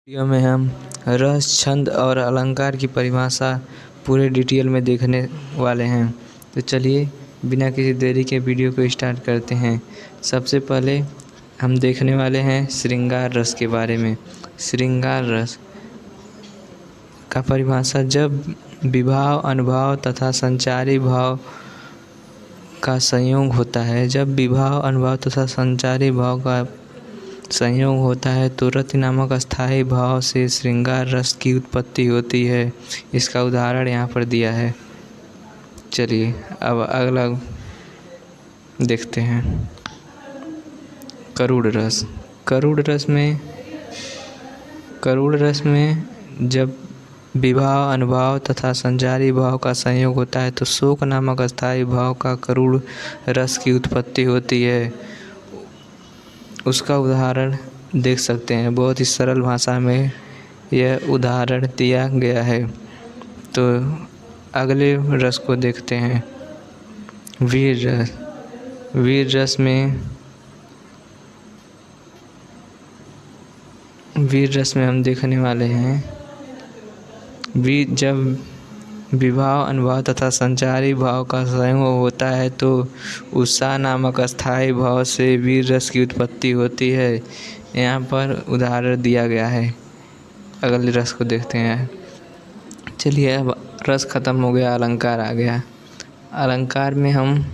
Video में हम रस, छंद और अलंकार की परिभाषा पूरे डिटेल में देखने वाले हैं। तो चलिए बिना किसी देरी के वीडियो को स्टार्ट करते हैं। सबसे पहले हम देखने वाले हैं श्रृंगार रस के बारे में। श्रृंगार रस का परिभाषा: जब विभाव, अनुभाव तथा संचारी भाव का संयोग होता है। जब विभाव, अनुभाव तथा संचारी भाव का संयोग होता है तो रति नामक अस्थायी भाव से श्रृंगार रस की उत्पत्ति होती है। इसका उदाहरण यहाँ पर दिया है। चलिए अब अगला देखते हैं। करुड़ रस। करुड़ रस में जब विभाव, अनुभाव तथा संचारी भाव का संयोग होता है तो शोक नामक अस्थायी भाव का करुड़ रस की उत्पत्ति होती है। उसका उदाहरण देख सकते हैं। बहुत ही सरल भाषा में यह उदाहरण दिया गया है। तो अगले रस को देखते हैं, वीर रस। वीर रस में हम देखने वाले हैं जब विभाव, अनुभाव तथा संचारी भाव का संयोग होता है तो उत्साह नामक अस्थायी भाव से वीर रस की उत्पत्ति होती है। यहाँ पर उदाहरण दिया गया है। अगले रस को देखते हैं। चलिए अब रस खत्म हो गया, अलंकार आ गया। अलंकार में हम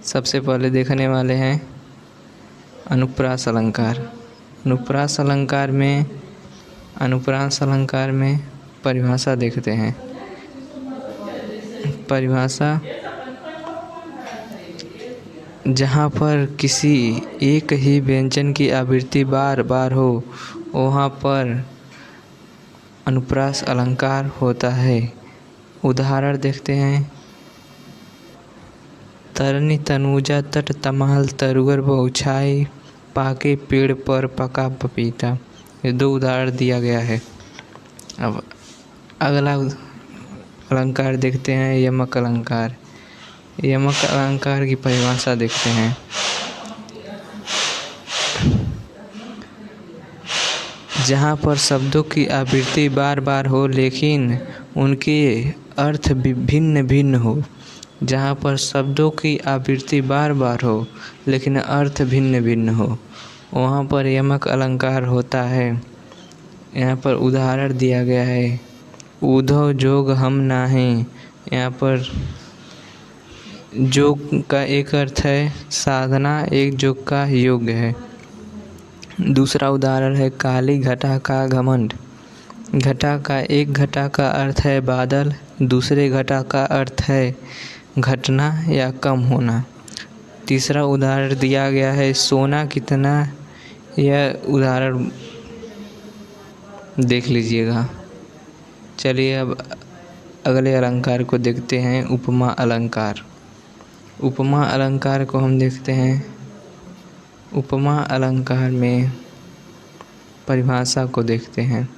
सबसे पहले देखने वाले हैं अनुप्रास अलंकार। अनुप्रास अलंकार में परिभाषा देखते हैं। परिभाषा: जहाँ पर किसी एक ही व्यंजन की आवृत्ति बार बार हो वहाँ पर अनुप्रास अलंकार होता है। उदाहरण देखते हैं। तरनी तनुजा तट तमाल तरुअर बहुछाई पाके पेड़ पर पका पपीता। ये दो उदाहरण दिया गया है। अब अगला अलंकार देखते हैं, यमक अलंकार। यमक अलंकार की परिभाषा देखते हैं। जहाँ पर शब्दों की आवृत्ति बार बार हो लेकिन उनके अर्थ भिन्न भिन्न हो। जहाँ पर शब्दों की आवृत्ति बार बार हो लेकिन अर्थ भिन्न भिन्न हो वहाँ पर यमक अलंकार होता है। यहाँ पर उदाहरण दिया गया है। ऊधव जोग हम नाहीं। यहाँ पर जोग का एक अर्थ है साधना, एक जोग का योग्य है। दूसरा उदाहरण है काली घटा का घमंड। घटा का अर्थ है बादल, दूसरे घटा का अर्थ है घटना या कम होना। तीसरा उदाहरण दिया गया है सोना कितना। यह उदाहरण देख लीजिएगा। चलिए अब अगले अलंकार को देखते हैं, उपमा अलंकार। उपमा अलंकार को हम देखते हैं। उपमा अलंकार में परिभाषा को देखते हैं।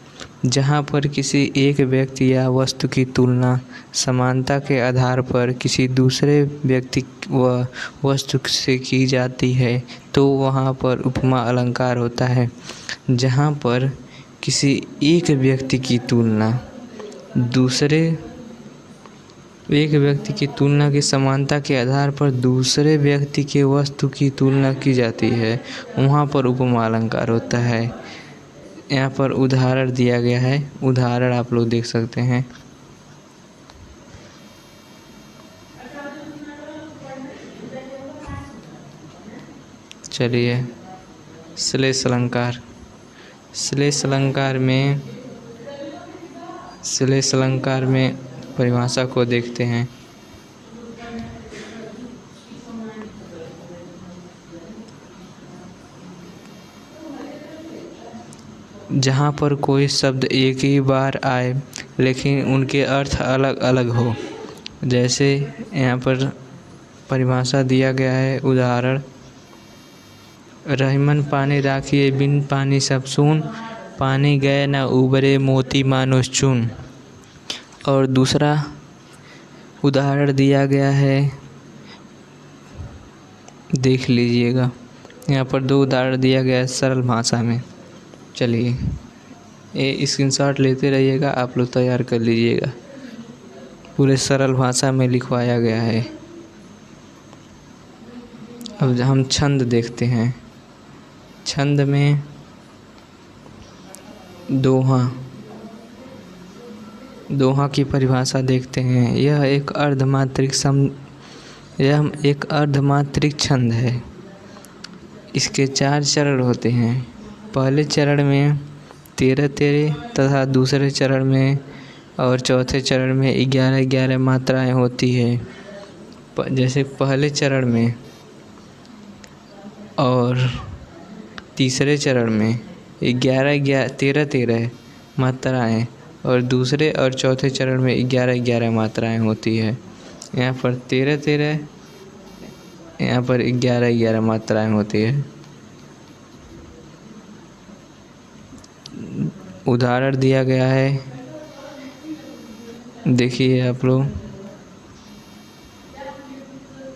जहाँ पर किसी एक व्यक्ति या वस्तु की तुलना समानता के आधार पर किसी दूसरे व्यक्ति व वस्तु से की जाती है तो वहाँ पर उपमा अलंकार होता है। जहाँ पर किसी एक व्यक्ति की तुलना की समानता के आधार पर दूसरे व्यक्ति के वस्तु की तुलना की जाती है वहाँ पर उपमा अलंकार होता है। यहाँ पर उदाहरण दिया गया है। उदाहरण आप लोग देख सकते हैं। चलिए श्लेष अलंकार। श्लेष अलंकार में परिभाषा को देखते हैं। जहाँ पर कोई शब्द एक ही बार आए लेकिन उनके अर्थ अलग अलग हो। जैसे यहाँ पर परिभाषा दिया गया है। उदाहरण: रहीमन पानी राखिए बिन पानी सब सून, पानी गए न उबरे मोती मानुष चून। और दूसरा उदाहरण दिया गया है, देख लीजिएगा। यहाँ पर दो उदाहरण दिया गया है सरल भाषा में। चलिए ये स्क्रीनशॉट लेते रहिएगा, आप लोग तैयार कर लीजिएगा। पूरे सरल भाषा में लिखवाया गया है। अब हम छंद देखते हैं। छंद में दोहा, दोहा की परिभाषा देखते हैं। यह एक अर्धमात्रिक छंद है। इसके 4 चरण होते हैं। पहले चरण में 13-13 तथा दूसरे चरण में और चौथे चरण में 11-11 मात्राएं होती है। जैसे पहले चरण में और तीसरे चरण में 13-13 मात्राएं और दूसरे और चौथे चरण में 11-11 मात्राएं होती है। यहाँ पर 13-13, यहाँ पर 11-11 मात्राएं होती है। उदाहरण दिया गया है, देखिए आप लोग।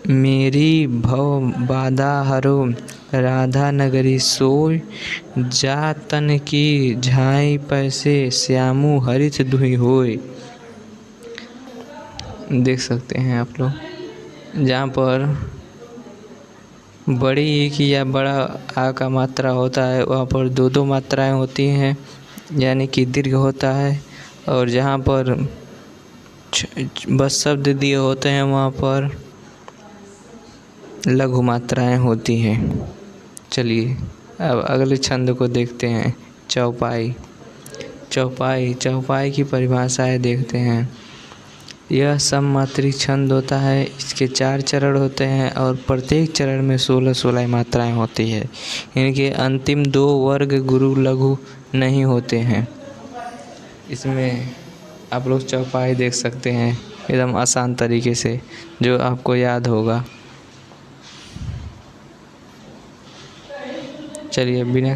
मेरी भव बाधा हरो राधा नगरी सोय, जा तन की झाई पैसे श्यामु हरित दुहि होय। देख सकते हैं आप लोग, जहाँ पर बड़ी एक या बड़ा आ का मात्रा होता है वहाँ पर 2-2 मात्राएं होती हैं, यानी कि दीर्घ होता है। और जहाँ पर बस शब्द दिए होते हैं वहाँ पर लघु मात्राएं होती हैं। चलिए अब अगले छंद को देखते हैं। चौपाई। चौपाई की परिभाषाएं देखते हैं। यह सममात्रिक छंद होता है। इसके 4 चरण होते हैं और प्रत्येक चरण में 16-16 मात्राएं होती है। इनके अंतिम 2 वर्ग गुरु लघु नहीं होते हैं। इसमें आप लोग चौपाई देख सकते हैं एकदम आसान तरीके से, जो आपको याद होगा। चलिए बिना